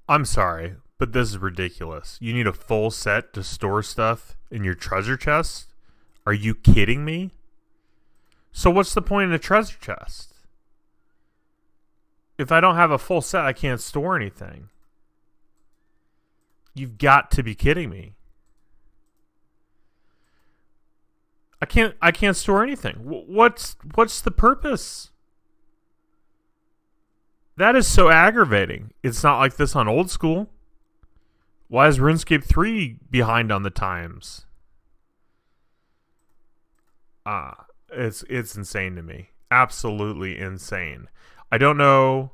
I'm sorry, but this is ridiculous. You need a full set to store stuff in your treasure chest? Are you kidding me? So what's the point in a treasure chest? If I don't have a full set, I can't store anything. You've got to be kidding me. I can't store anything. What's the purpose? That is so aggravating. It's not like this on old school. Why is RuneScape 3 behind on the times? It's insane to me. Absolutely insane. I don't know.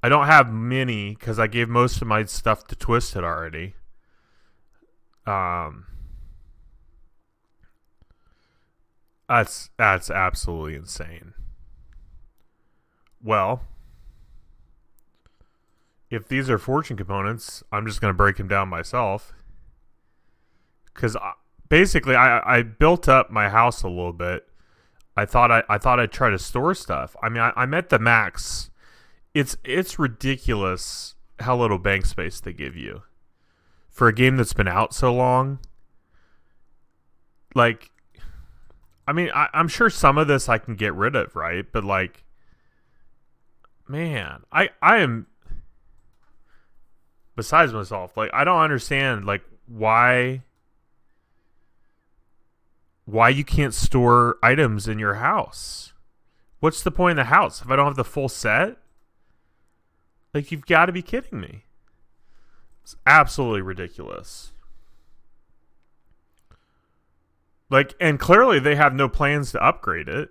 I don't have many because I gave most of my stuff to Twisted already. Um, that's absolutely insane. Well, if these are fortune components, I'm just gonna break them down myself. Because basically, I built up my house a little bit. I thought I'd try to store stuff. I mean, I'm at the max. It's ridiculous how little bank space they give you for a game that's been out so long. Like, I mean, I'm sure some of this I can get rid of, right? But like, man, I am besides myself. Like, I don't understand like why you can't store items in your house. What's the point of the house if I don't have the full set? Like, you've got to be kidding me. It's absolutely ridiculous. Like, and clearly they have no plans to upgrade it.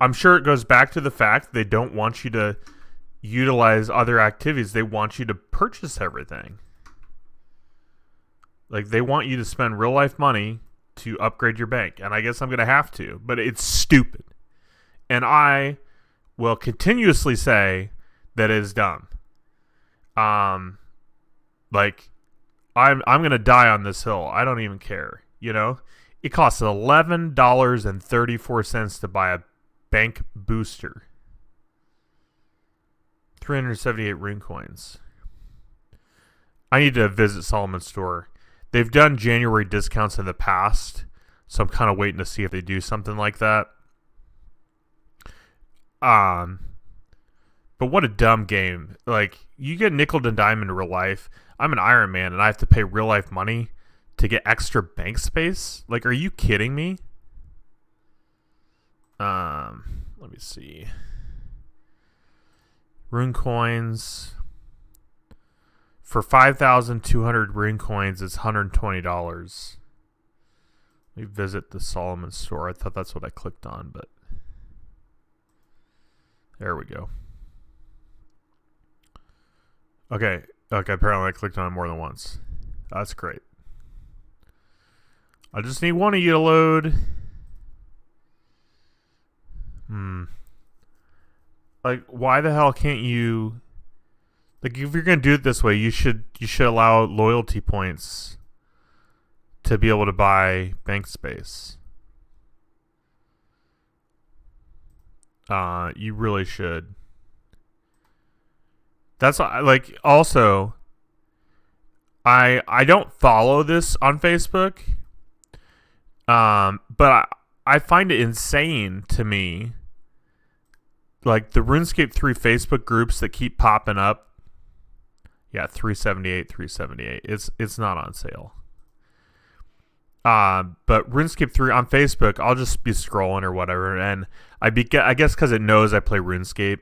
I'm sure it goes back to the fact they don't want you to utilize other activities. They want you to purchase everything. Like, they want you to spend real life money to upgrade your bank. And I guess I'm going to have to. But it's stupid. And I will continuously say that it is dumb. Like, I'm gonna die on this hill. I don't even care. You know, it costs $11.34 to buy a bank booster. 378 rune coins. I need to visit Solomon's store. They've done January discounts in the past, so I'm kind of waiting to see if they do something like that. But what a dumb game. Like, you get nickel and dime in real life. I'm an Iron Man and I have to pay real life money to get extra bank space? Like, are you kidding me? Let me see. Rune coins. For 5,200 rune coins, it's $120. Let me visit the Solomon store. I thought that's what I clicked on, but there we go. Okay, apparently I clicked on it more than once. That's great. I just need one of you to load. Like, why the hell can't you... Like, if you're going to do it this way, you should allow loyalty points to be able to buy bank space. You really should. That's like, also, I don't follow this on Facebook, but I find it insane to me, like the RuneScape 3 Facebook groups that keep popping up. Yeah, 378. It's not on sale. But RuneScape 3 on Facebook, I'll just be scrolling or whatever, and I guess because it knows I play RuneScape,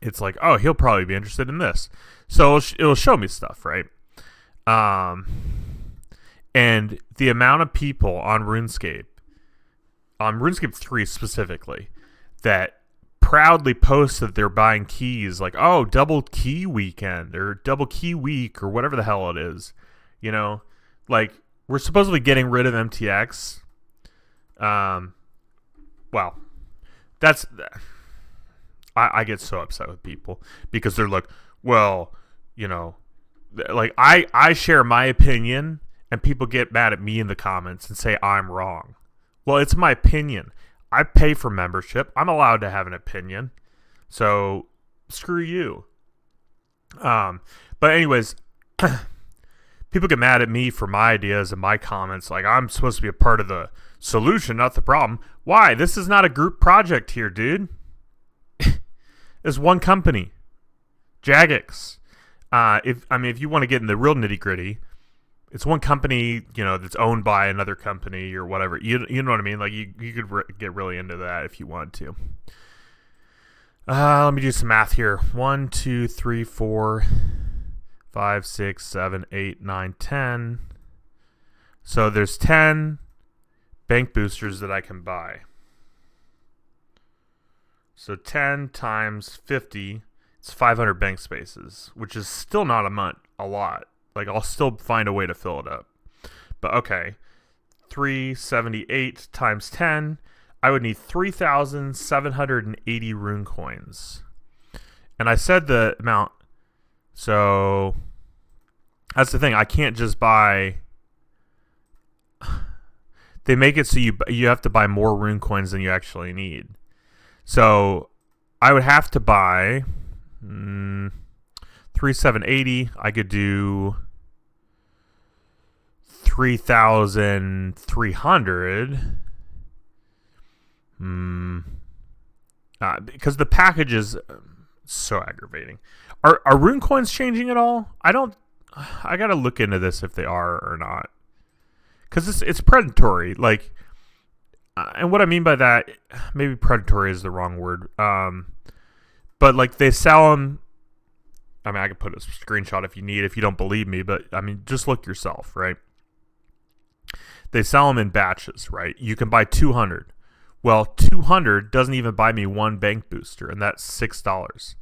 it's like, oh, he'll probably be interested in this. So it'll show me stuff, right? And the amount of people on RuneScape 3 specifically, that proudly post that they're buying keys, like, oh, double key weekend or double key week or whatever the hell it is. You know, like, we're supposedly getting rid of MTX. Well, that's... I get so upset with people because they're like, well, you know, like I share my opinion and people get mad at me in the comments and say I'm wrong. Well, it's my opinion. I pay for membership. I'm allowed to have an opinion. So screw you. Um, but anyways, people get mad at me for my ideas and my comments. Like I'm supposed to be a part of the solution, not the problem. Why? This is not a group project here, dude. It's one company, Jagex. If you want to get in the real nitty gritty, it's one company, that's owned by another company or whatever. You know what I mean? Like you could get really into that if you wanted to. Let me do some math here. 1, 2, 3, 4, 5, 6, 7, 8, 9, 10. So there's 10 bank boosters that I can buy. So 10 times 50, it's 500 bank spaces, which is still not a lot. Like I'll still find a way to fill it up. But okay, 378 times 10, I would need 3,780 rune coins. And I said the amount, so that's the thing. I can't just buy. They make it so you have to buy more rune coins than you actually need. So I would have to buy 3,780. I could do 3,300. Because the package is so aggravating. Are rune coins changing at all? I gotta look into this if they are or not. Because it's predatory. Like, and what I mean by that, maybe predatory is the wrong word. But like they sell them. I mean, I could put a screenshot if you need, if you don't believe me. But I mean, just look yourself, right? They sell them in batches, right? You can buy 200. Well, 200 doesn't even buy me one bank booster, and that's $6.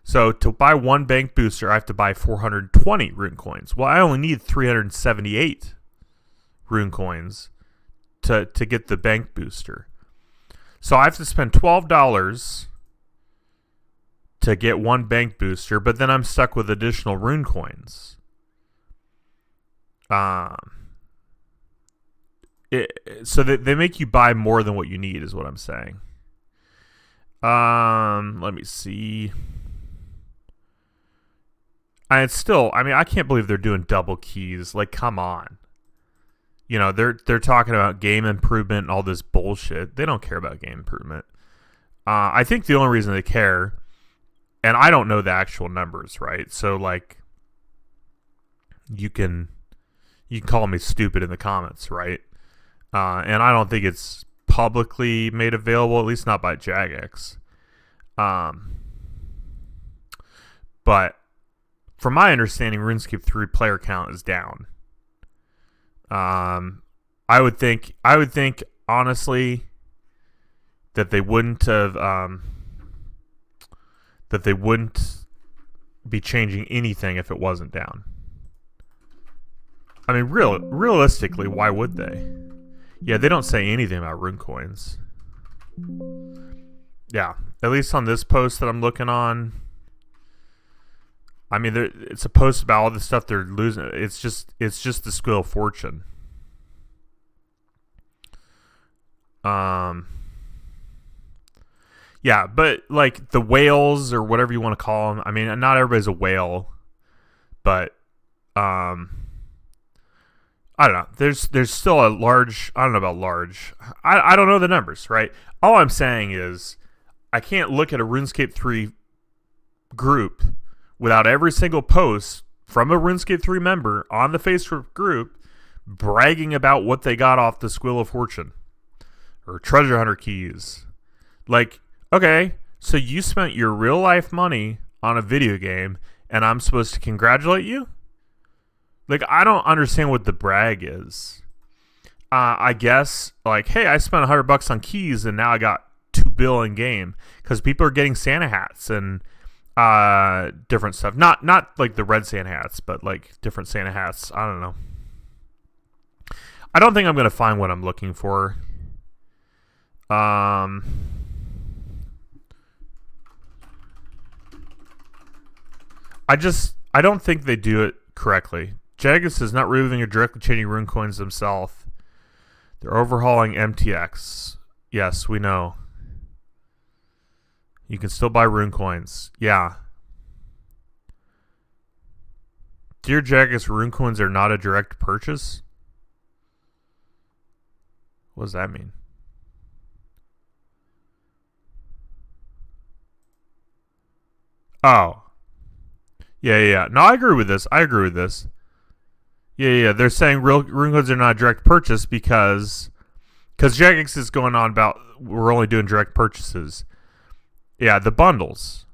So to buy one bank booster, I have to buy 420 rune coins. Well, I only need 378 rune coins to get the bank booster. So I have to spend $12 to get one bank booster, but then I'm stuck with additional rune coins. So they make you buy more than what you need is what I'm saying. Let me see. And it's still, I mean, I can't believe they're doing double keys. Like, come on. They're talking about game improvement and all this bullshit. They don't care about game improvement. I think the only reason they care, and I don't know the actual numbers, right? So like, you can call me stupid in the comments, right? And I don't think it's publicly made available, at least not by Jagex. But from my understanding, RuneScape 3 player count is down. I would think honestly that they wouldn't be changing anything if it wasn't down. I mean, realistically, why would they? Yeah, they don't say anything about rune coins. Yeah, at least on this post that I'm looking on. I mean, it's a post about all the stuff they're losing. It's just the Squill of Fortune. Yeah, but like the whales or whatever you want to call them. I mean, not everybody's a whale, but I don't know. There's still a large. I don't know about large. I don't know the numbers, right? All I'm saying is I can't look at a RuneScape 3 group without every single post from a RuneScape 3 member on the Facebook group bragging about what they got off the Squill of Fortune or treasure hunter keys. Like, okay, so you spent your real life money on a video game and I'm supposed to congratulate you? Like, I don't understand what the brag is. I guess, like, hey, I spent $100 on keys and now I got $2 billion in game because people are getting Santa hats and different stuff. Not like the red Santa hats, but like different Santa hats. I don't know. I don't think I'm gonna find what I'm looking for. I don't think they do it correctly. Jagex is not removing or directly changing rune coins themselves. They're overhauling MTX. Yes, we know. You can still buy rune coins. Yeah. Dear Jagex, rune coins are not a direct purchase? What does that mean? Oh. Yeah. No, I agree with this. Yeah. They're saying real rune coins are not a direct purchase because Jagex is going on about we're only doing direct purchases. Yeah, the bundles.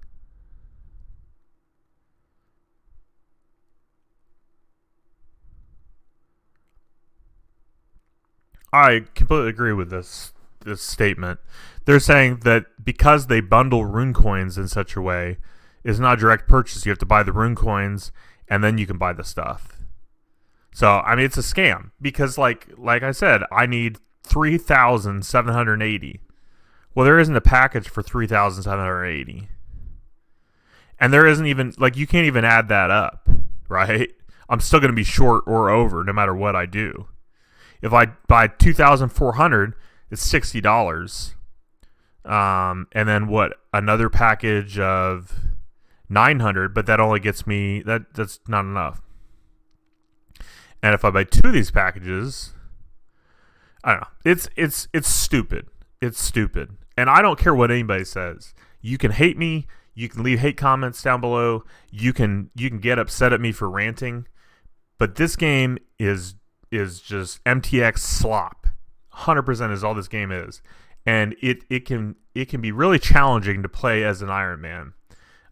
I completely agree with this statement. They're saying that because they bundle rune coins in such a way, it's not a direct purchase. You have to buy the rune coins and then you can buy the stuff. So I mean, it's a scam because like I said, I need 3,780. Well, there isn't a package for 3,780, and there isn't even like you can't even add that up, right? I'm still going to be short or over no matter what I do. If I buy 2,400, it's $60. And then what? Another package of 900, but that only gets me that's not enough. And if I buy two of these packages, I don't know. It's stupid. It's stupid. And I don't care what anybody says. You can hate me. You can leave hate comments down below. You can get upset at me for ranting. But this game is just MTX slop. 100% is all this game is. And it can be really challenging to play as an Iron Man.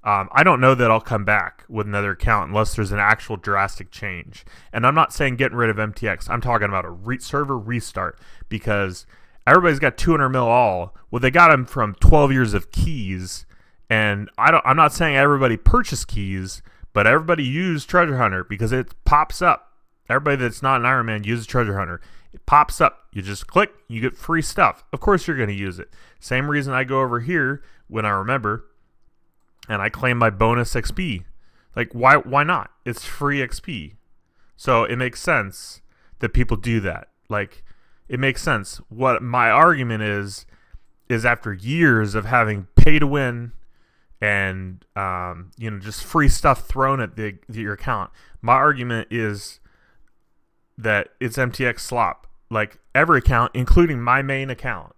I don't know that I'll come back with another account unless there's an actual drastic change. And I'm not saying getting rid of MTX. I'm talking about a server restart because everybody's got 200 mil all. Well, they got them from 12 years of keys. And I'm not saying everybody purchased keys, but everybody used Treasure Hunter because it pops up. Everybody that's not an Iron Man uses Treasure Hunter. It pops up. You just click, you get free stuff. Of course you're going to use it. Same reason I go over here when I remember and I claim my bonus XP. Like, why not? It's free XP. So it makes sense that people do that. Like, it makes sense. What my argument is after years of having pay to win and just free stuff thrown at your account, my argument is that it's MTX slop. Like, every account, including my main account,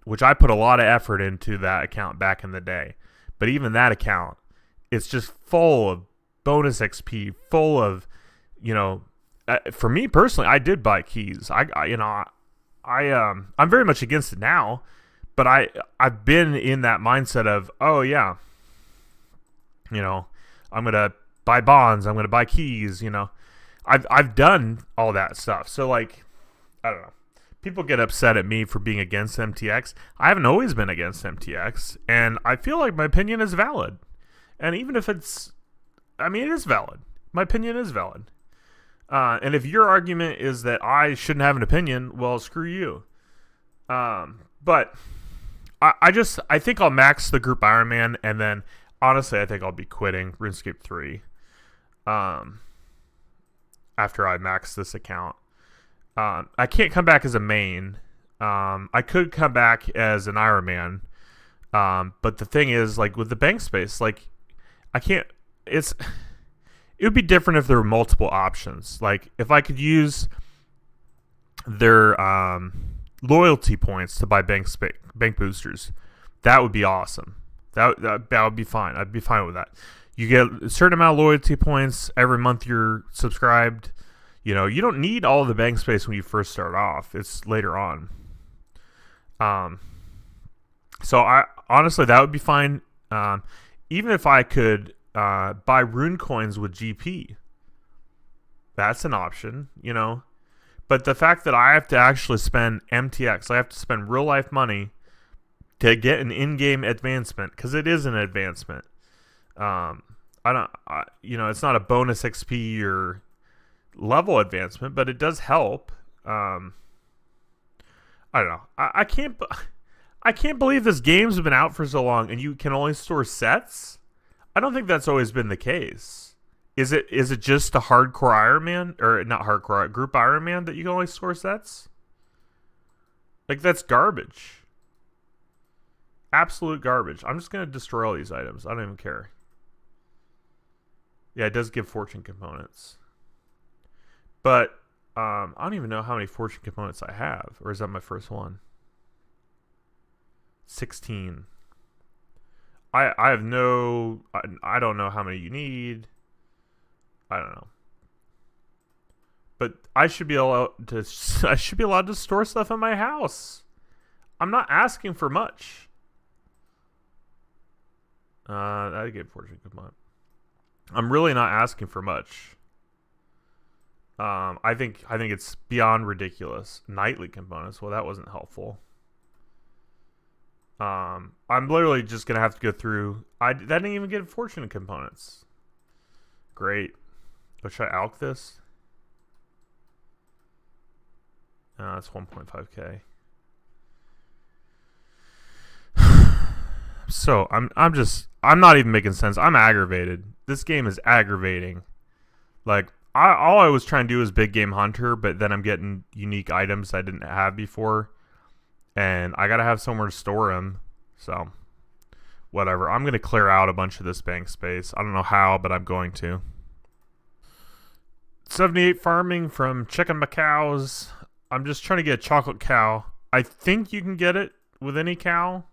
which I put a lot of effort into that account back in the day. But even that account, it's just full of bonus XP, full of, for me personally, I did buy keys. I'm very much against it now, but I've been in that mindset of, oh yeah, I'm gonna buy bonds, I'm gonna buy keys, I've done all that stuff. So like, I don't know. People get upset at me for being against MTX. I haven't always been against MTX, and I feel like my opinion is valid. And even if it is valid. My opinion is valid. And if your argument is that I shouldn't have an opinion, well, screw you. But I think I'll max the group Iron Man, and then honestly, I think I'll be quitting RuneScape 3. After I max this account. I can't come back as a main. I could come back as an Iron Man. But the thing is, like, with the bank space, like, I can't, it would be different if there were multiple options. Like, if I could use their loyalty points to buy bank boosters, that would be awesome. That would be fine. I'd be fine with that. You get a certain amount of loyalty points every month you're subscribed. You don't need all the bank space when you first start off. It's later on. So I honestly, that would be fine. Even if I could buy rune coins with GP, that's an option, But the fact that I have to actually spend MTX, I have to spend real life money to get an in-game advancement, because it is an advancement. It's not a bonus XP or level advancement, but it does help. I don't know. I can't believe this game's been out for so long and you can only store sets. I don't think that's always been the case. Is it just a hardcore Iron Man, or not hardcore group Iron Man, that you can only store sets? Like, that's garbage. Absolute garbage. I'm just gonna destroy all these items. I don't even care. Yeah, it does give fortune components. But I don't even know how many fortune components I have. Or is that my first one? 16. I have no... I don't know how many you need. I don't know. But I should be allowed to... I should be allowed to store stuff in my house. I'm not asking for much. I get fortune component. I'm really not asking for much. I think it's beyond ridiculous. Nightly components. Well, that wasn't helpful. I'm literally just gonna have to go through. That didn't even get fortune components. Great. But should I alch this? That's 1.5k. So I'm not even making sense. I'm aggravated. This game is aggravating. Like all I was trying to do was big game hunter, but then I'm getting unique items I didn't have before, and I gotta have somewhere to store them. So whatever. I'm gonna clear out a bunch of this bank space. I don't know how, but I'm going to. 78 farming from checking my cows. I'm just trying to get a chocolate cow. I think you can get it with any cow,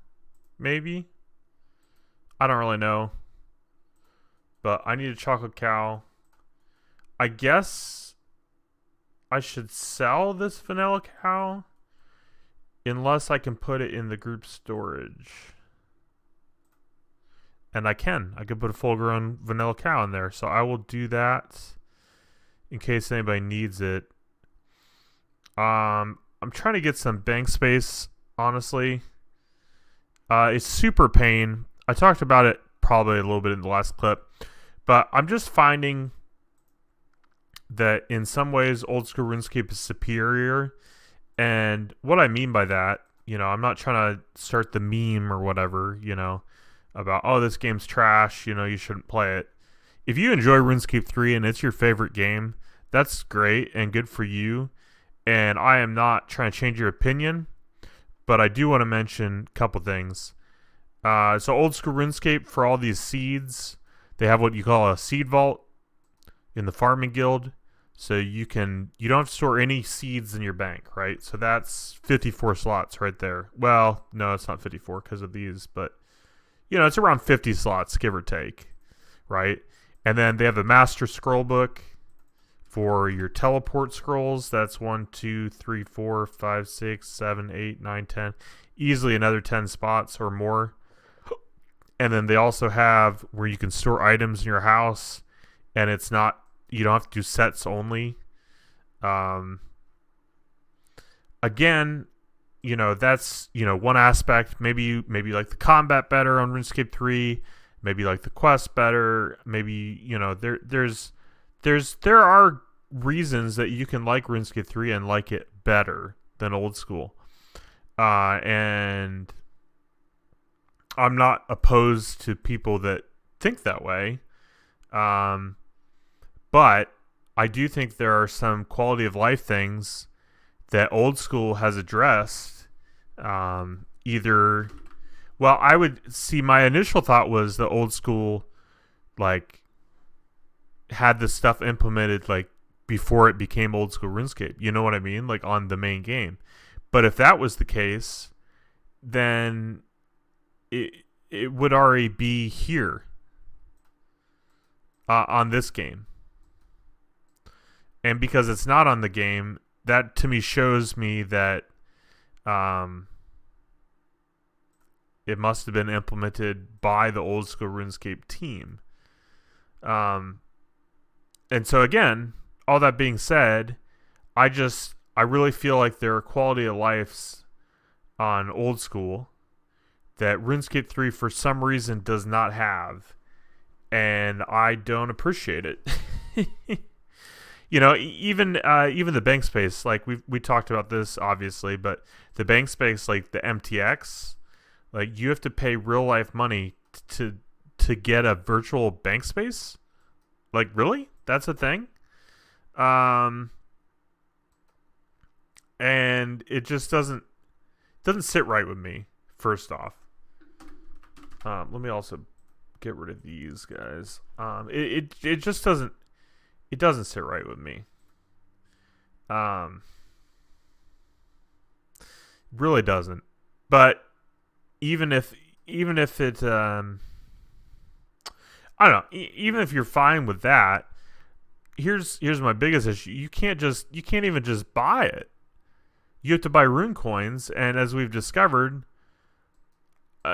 maybe. I don't really know. But I need a chocolate cow. I guess I should sell this vanilla cow unless I can put it in the group storage. And I can. I could put a full-grown vanilla cow in there. So I will do that in case anybody needs it. I'm trying to get some bank space, honestly. It's super pain. I talked about it probably a little bit in the last clip, but I'm just finding that in some ways old school RuneScape is superior. And what I mean by that, I'm not trying to start the meme or whatever, about, oh, this game's trash, you shouldn't play it. If you enjoy RuneScape 3 and it's your favorite game, that's great and good for you. And I am not trying to change your opinion, but I do want to mention a couple things. So old school RuneScape, for all these seeds, they have what you call a seed vault in the farming guild. So you don't have to store any seeds in your bank, right? So that's 54 slots right there. Well, no, it's not 54 because of these, but it's around 50 slots, give or take, right? And then they have the master scroll book for your teleport scrolls. That's 1, 2, 3, 4, 5, 6, 7, 8, 9, 10. Easily another 10 spots or more. And then they also have where you can store items in your house, and it's not, you don't have to do sets only. Again, that's, one aspect. Maybe you like the combat better on RuneScape 3, maybe you like the quest better, maybe, there are reasons that you can like RuneScape 3 and like it better than old school. And I'm not opposed to people that think that way. But I do think there are some quality of life things that old school has addressed. I would see, my initial thought was the old school, had this stuff implemented, before it became old school RuneScape. You know what I mean? On the main game. But if that was the case, then it would already be here on this game. And because it's not on the game, that to me shows me that it must have been implemented by the old school RuneScape team. And so again, all that being said, I really feel like there are quality of lives on old school that RuneScape 3 for some reason does not have, and I don't appreciate it. Even the bank space, we talked about this obviously, but the bank space, the MTX, you have to pay real life money to get a virtual bank space. Really? That's a thing? And it just doesn't sit right with me, first off. Let me also get rid of these guys. It just doesn't sit right with me. Really doesn't. But even if it I don't know, even if you're fine with that, here's my biggest issue. You can't even just buy it. You have to buy rune coins, and as we've discovered,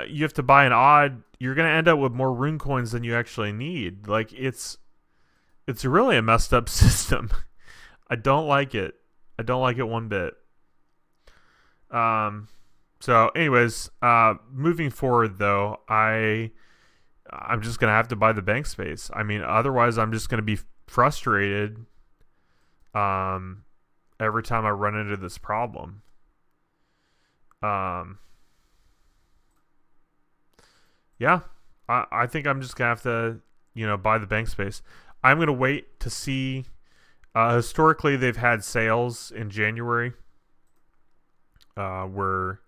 you have to buy an odd. You're going to end up with more rune coins than you actually need. Like it's really a messed up system. I don't like it. I don't like it one bit. So anyways, moving forward though, I'm just going to have to buy the bank space. I mean, otherwise I'm just going to be frustrated every time I run into this problem. Yeah, I think I'm just going to have to, buy the bank space. I'm going to wait to see. Historically, they've had sales in January where,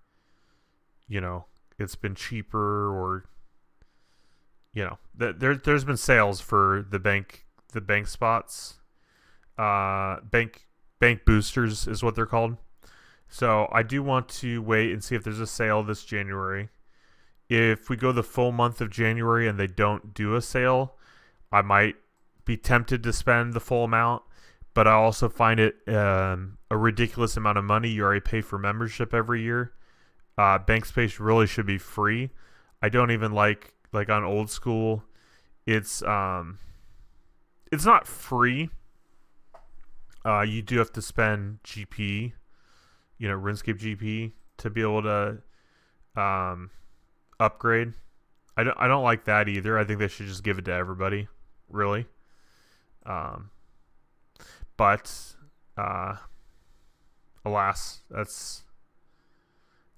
it's been cheaper, or, there's been sales for the bank spots. Bank boosters is what they're called. So I do want to wait and see if there's a sale this January. If we go the full month of January and they don't do a sale, I might be tempted to spend the full amount. But I also find it a ridiculous amount of money. You already pay for membership every year. Bank space really should be free. I don't even like on old school. It's not free. You do have to spend GP, RuneScape GP to be able to upgrade. I don't like that either. I think they should just give it to everybody, really. But alas, that's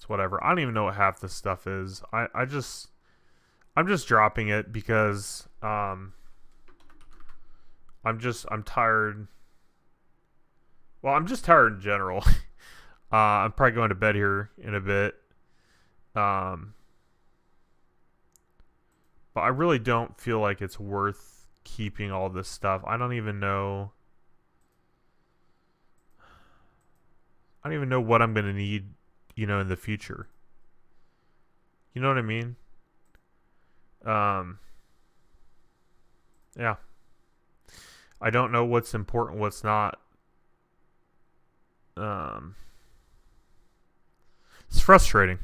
whatever. I don't even know what half this stuff is. I'm just dropping it because I'm tired. Well, I'm just tired in general. I'm probably going to bed here in a bit. But I really don't feel like it's worth keeping all this stuff. I don't even know what I'm going to need, in the future. You know what I mean? Yeah. I don't know what's important, what's not. It's frustrating.